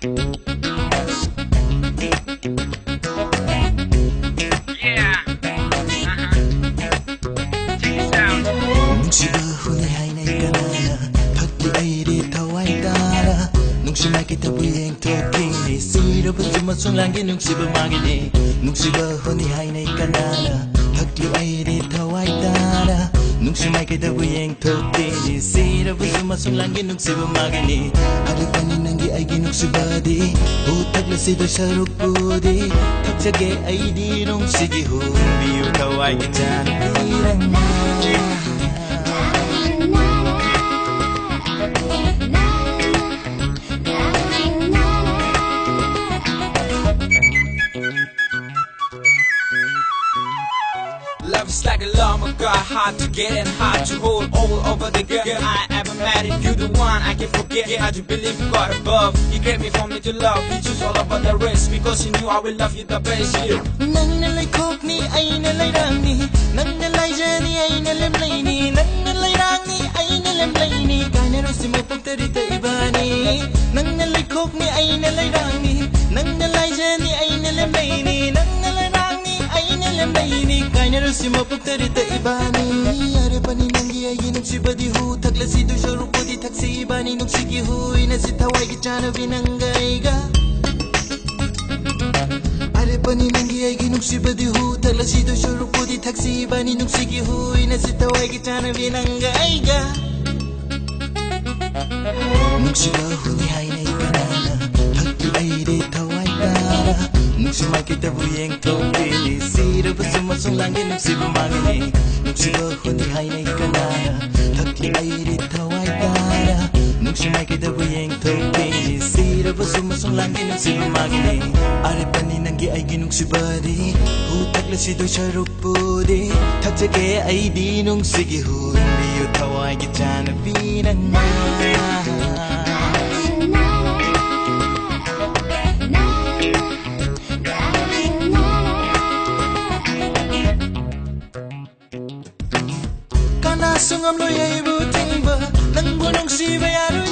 Nungsiba huni hainay kanana Pagdi ay di taway tara Nungsimay kita buyeng tokini Sira ba sumasong langgi nungsiba magini Nungsiba huni hainay kanana Pagdi ay di taway tara Nungsimay kita buyeng tokini Sira ba sumasong langgi nungsiba magini Aripanin nanggi ay ginungsiba di Utag la sido sa rukudi Tagsage ay di nungsigi Biyo taway kita natirang na Love is like a llama, got hard to get and hard to hold all over the girl I ever met. If you the one I can forget, how do you believe you got above? You gave me for me to love, you choose all about the rest because you knew I will love you the best. Nang nalay kok ni ay nalay rang ni Nang nalay jani ay nalamlay ni Nang nalay rang ni ay nalamlay ni Kaya rin si mo pagtarita iba ni Nang nalay kok ni ay nalay rang ni Nang nalay jani ay nalamlay ni Nang nalay rang ni ay nalamlay ni Kaya rin si mo pagtarita iba ni Are pa ni nanggi ay ginong si badihu Tagla si do siya rupo di tak si iba ni Nung sige huy na si taway kitana binanggay ka Are pa ni nanggi ay ginong si badihu Tagla si do siya rupo di tak si iba ni Nung sige huy na si taway kitana binanggay ka Nung si bahu ni hay na ikanana Pagdi ay di taway tara Nung si may kita buyeng tokini Sira ba sumasong langgi nung si bumagini Nung si bahu ni hay na ikanana Pagdi ay di taway tara Nung si may kita buyeng tokini Sira ba sumasong langgi nung si bumagini Are pa ni nanggi ay ginung si badi Utag la si do siya rupudi Tagsage ay di nung sige hun Biyo taway kita na binang Kanasungam lo yay buting ba Nang bunong si bayaroy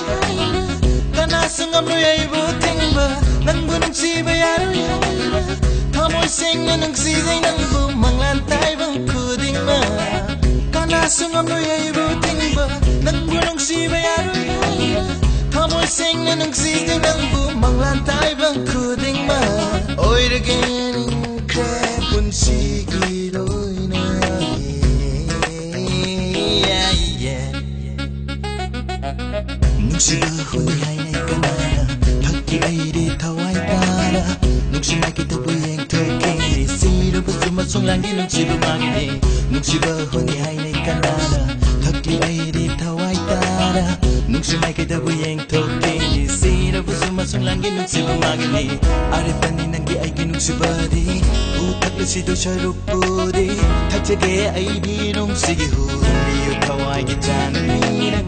Kanasungam lo yay buting ba Nang bunong si bayaroy Tamoy sing na nang sigay nang bumanglantay bang kuding ma Kanasungam lo yay buting ba Nang bunong si bayaroy Tamoy sing na nang sigay nang bumanglantay bang kuding ma Oy raganing krepun sigiloy na Nung si baho ni hay na ikanana Pagdi ay di taway tara Nung si may kita buyeng tokini Sira ba sumasong langgi nung si bumagini Nung si baho ni hay na ikanana Pagdi ay di taway tara Nung si may kita buyeng tokini Sira ba sumasong langgi nung si bumagini Are pa ni nanggi ay ginung si badi Utag la si do siya rupudi Tagsage ay di nung sige hun Biyo taway kita na minang